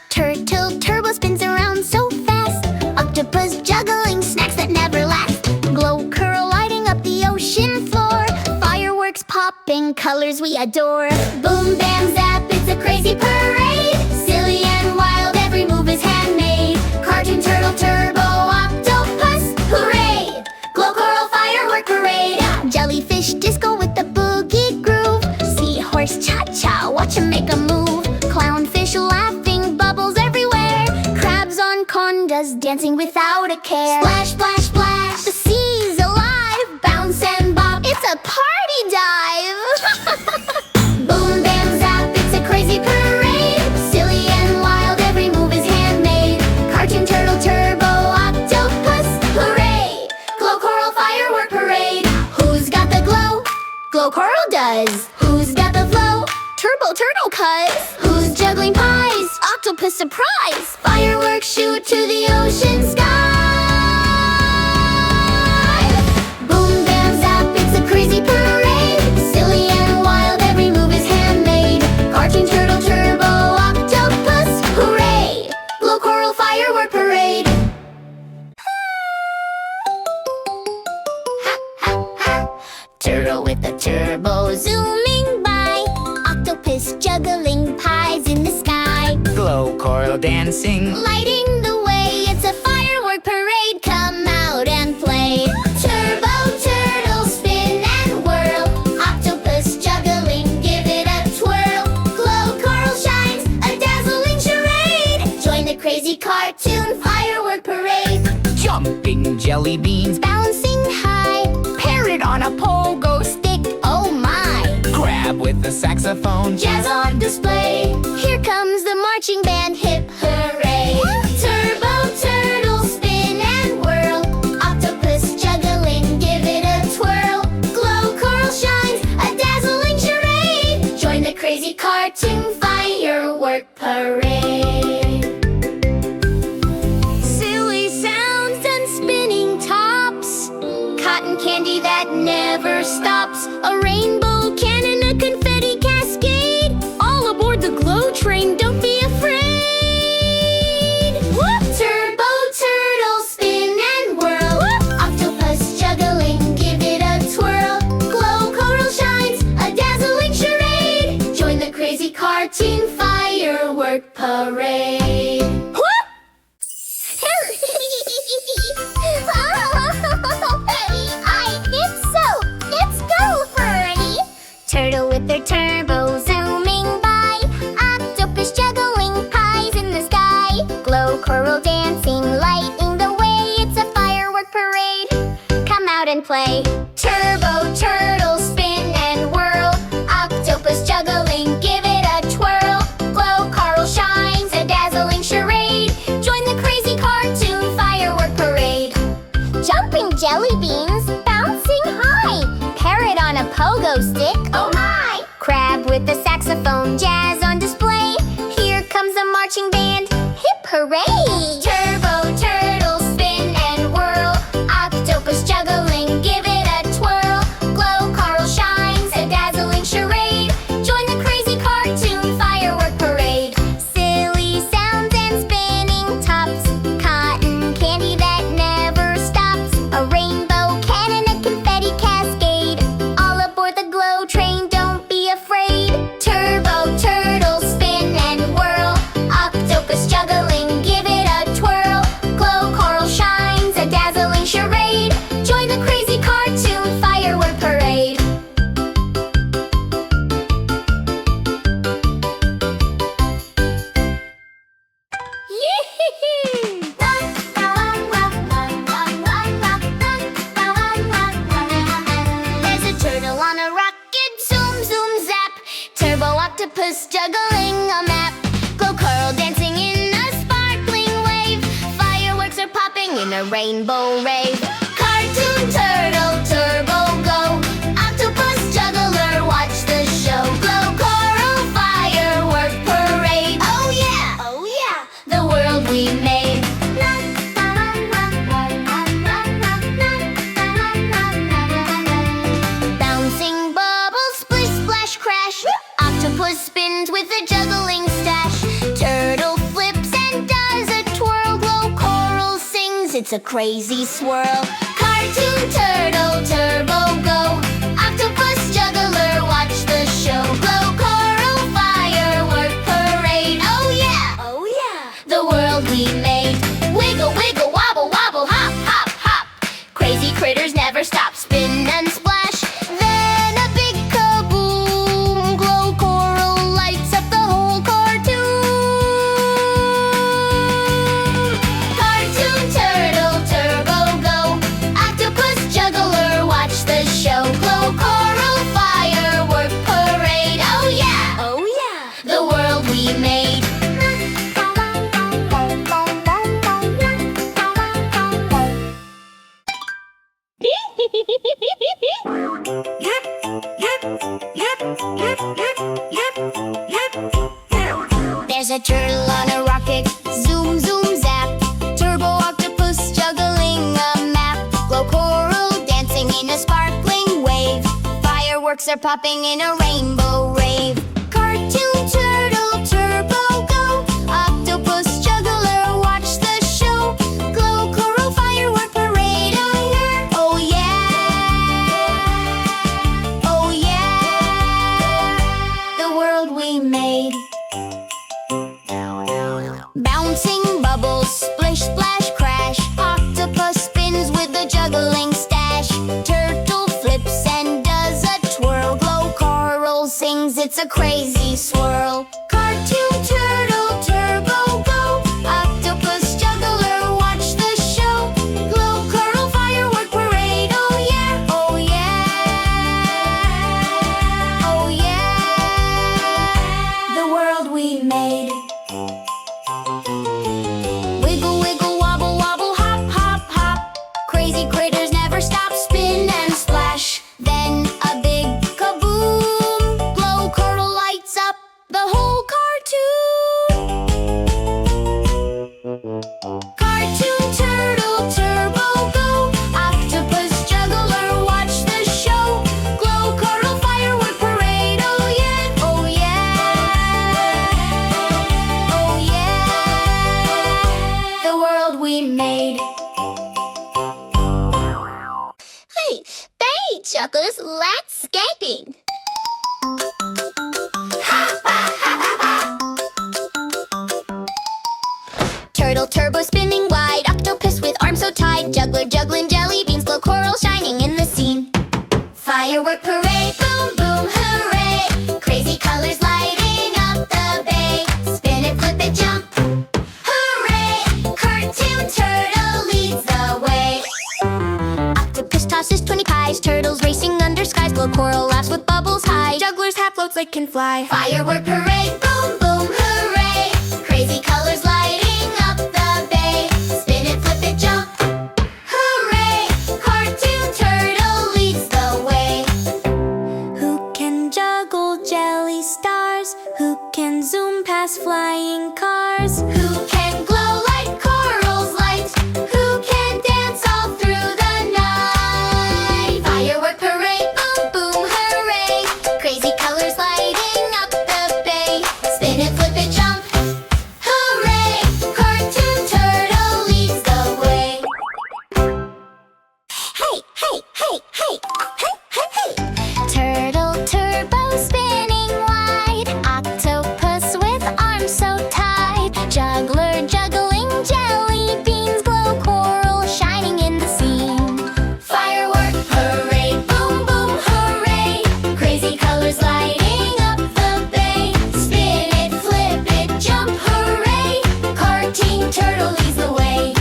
Turtle turbo spins around so fast. Octopus juggling snacks that never last. Glow curl lighting up the ocean floor. Fireworks popping, colors we adore. Boom bam zap, it's a crazy parade. Silly and wild, every move is handmade. Cartoon turtle turbo octopus, hooray! Glow coral firework parade. Jellyfish disco with the boogie groove. Seahorse cha-cha, watch him make a move. Clownfish laughing, bubbles everywhere. Crabs on condas, dancing without a care. Splash, splash, splash, the sea's alive. Bounce and bop, it's a party dive. Boom, bam, zap, it's a crazy parade. Silly and wild, every move is handmade. Cartoon turtle turbo octopus, hooray! Glow coral firework parade. Who's got the glow? Glow coral does. Who's got the flow? Turbo turtle cuz. Who's juggling pies? Octopus surprise. Fireworks shoot to the ocean sky. Boom bam zap, it's a crazy parade. Silly and wild, every move is handmade. Cartoon turtle turbo octopus, hooray! Glow coral firework parade. Turtle with the turbo zooming by. Octopus juggling pies in the sky. Glow coral dancing, Lighting the way, it's a firework parade. Come out and play. Turbo turtle spin and whirl. Octopus juggling, give it a twirl. Glow coral shines, a dazzling charade. Join the crazy cartoon firework parade. jumping jelly beans, Bouncing high, parrot on a pogo stick, oh my! crab with the saxophone, Jazz on display. Here comes the marching band, hip hooray! Turbo turtle spin and whirl. Octopus juggling, give it a twirl. Glow coral shines, a dazzling charade. Join the crazy cartoon firework parade. Silly sounds and spinning tops. Cotton candy that never stops. A rainbow cannon, a confetti cascade. All aboard the glow train, don't be afraid. Whoop! Turbo turtle spin and whirl. Whoop! Octopus juggling, give it a twirl. Glow coral shines, a dazzling charade. Join the crazy cartoon firework parade. Whoop! Let's go, Birdie. Turtle with their turbo zooming by. Octopus juggling pies in the sky. Glow coral dancing, lighting the way. It's a firework parade. Come out and play. Turbo turtle spin and whirl. Octopus juggling, give it a twirl. Glow coral shines, a dazzling charade. Join the crazy cartoon firework parade. Jumping jelly beans, bouncing high. Parrot on a pogo stick, oh my! Crab with the saxophone, jazz on display. Here comes the marching band, hip hooray! Turbo turtle spin and whirl. Octopus juggling, give it a twirl. Glow coral shines, a dazzling charade. Join the crazy cartoon firework parade. Silly sounds and spinning tops. Cotton candy that never stops. A rainbow cannon, a confetti cascade. All aboard the glow train, don't be afraid. Turbo turtle spin and whirl. Octopus juggling, give it a twirl. Glow coral shines, a dazzling charade. Join the crazy cartoon firework parade. There's a turtle on a rocket, zoom, zoom, zap. Turbo octopus juggling a map. Glow coral dancing in a sparkling wave. Fireworks are popping in a rainbow rave. Cartoon turtle, turbo go. Octopus juggler, watch the show. Glow coral firework parade. Oh yeah, oh yeah, the world we made. Bouncing bubbles, splish, splash, crash. spins with a juggling stash. Turtle flips and does a twirl. Glow coral sings, it's a crazy swirl. Cartoon Turtle Turbo Go. Octopus Juggler, watch the show. Glow coral firework parade. Oh yeah! Oh yeah! The world we made. Wiggle, wiggle, wobble, wobble, hop, hop, hop. Crazy critters never stop. Spin and splash. Then a big kaboom. Glow coral lights up the whole cartoon. Cartoon Turtle Turbo Go. Octopus Juggler, watch the show. Glow coral firework parade. Oh yeah! Oh yeah! The world we made. There's a turtle on a rocket, zoom, zoom, zap. Turbo octopus juggling a map. Glow coral dancing in a sparkling wave. Fireworks are popping in a rainbow rave. Cartoon Turtle Turbo Go. Octopus Juggler, watch the show. Glow coral firework parade. Oh yeah! Oh yeah! Oh yeah! The world we made. Bouncing bubbles, splish, splash, crash. Octopus spins with a juggling stash. Turtle flips and does a twirl. Glow coral sings, it's a crazy swirl. Cartoon Turtle Turbo Go. Octopus Juggler, watch the show. Glow coral firework parade. Oh yeah! Oh yeah! Oh yeah! The world we made. Wiggle, wiggle, wobble, wobble, hop, hop, hop. Crazy critters never stop. Spin and splash. Then a big kaboom. Glow coral lights up the whole cartoon. Cartoon Turtle Turbo Go. Octopus Juggler, watch the show. Glow coral firework parade. Oh yeah! Oh yeah! Oh yeah! The world we made. Hey, Chuckles, let's skating. Turtle turbo spinning wide. Octopus with arms so tied. Juggler juggling jelly beans. Glow coral shining in the scene. Firework parade, boom, boom, hooray. Crazy colors lighting up the bay. Spin it, flip it, jump. Hooray! Cartoon Turtle leads the way. Octopus tosses 20 pies. Turtles racing under skies. Glow coral laughs with bubbles high. Juggler's hat floats like can fly. Firework parade, boom, boom, hooray. Crazy colors lighting up the bay. Spin it, flip it, jump. Hooray! Cartoon Turtle leads the way. Who can juggle jelly stars? Who can zoom past flying cars? Who can glow like coral's light? Who can dance all through the night? Firework parade, boom, boom, hooray. Crazy colors lighting up the bay. Spin it, flip it, jump. Hooray! Cartoon Turtle leads the way. Hey, hey, hey, hey, hey, hey, hey. Turtle turbo spinning wide. Octopus with arms so tied. Juggler juggling jelly beans. Glow coral shining in the scene. Firework parade, boom, boom, hooray. Crazy colors lighting up the bay. Spin it, flip it, jump, hooray. Cartoon Turtle leads the way.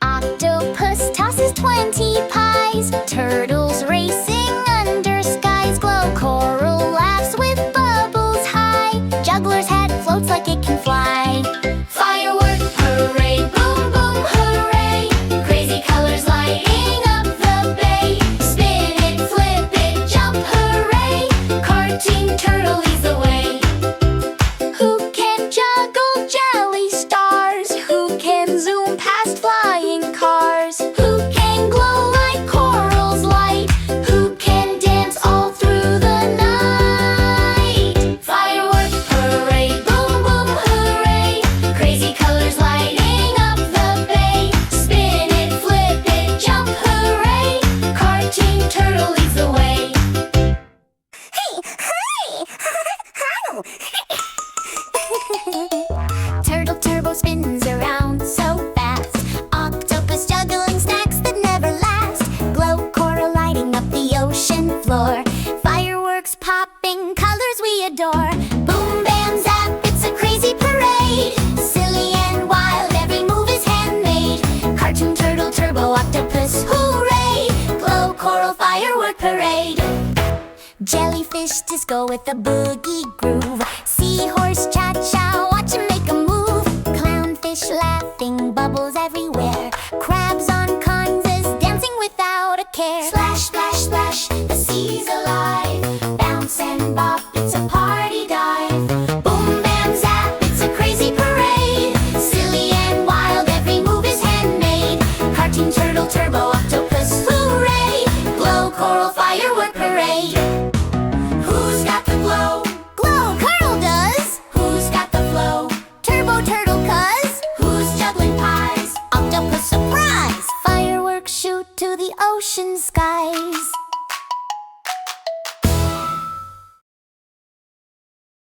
Octopus tosses 20 pies. Turtles racing under skies. Glow coral laughs with bubbles high. Juggler's hat floats like it can fly. Firework parade, boom, boom, hooray. Crazy colors lighting up the bay. Spin it, flip it, jump, hooray. Cartoon Turtle leads the way. Who can juggle jelly stars? Who can zoom past flying cars? Who can glow like coral's light? Who can dance all through the night? Firework Turtle turbo spins around so fast. Octopus juggling snacks that never last. Glow coral lighting up the ocean floor. Fireworks popping, colors we adore. Boom, bam, zap, it's a crazy parade. Silly and wild, every move is handmade. Cartoon turtle turbo octopus, hooray! Glow coral firework parade. Jellyfish disco with a boogie groove. Seahorse cha-cha, watch him make a move. Clownfish laughing, bubbles everywhere. Crabs on conzas, dancing without a care. Splash, splash, splash, the sea's alive. Bounce and bop, it's a party dive. Boom, bam, zap, it's a crazy parade. Silly and wild, every move is handmade. Cartoon turtle turbo octopus, hooray! Glow coral firework parade. Who's got the glow? Glow coral does. Who's got the flow? Turbo turtle cuz. Who's juggling pies? Octopus surprise. Fireworks shoot to the ocean sky.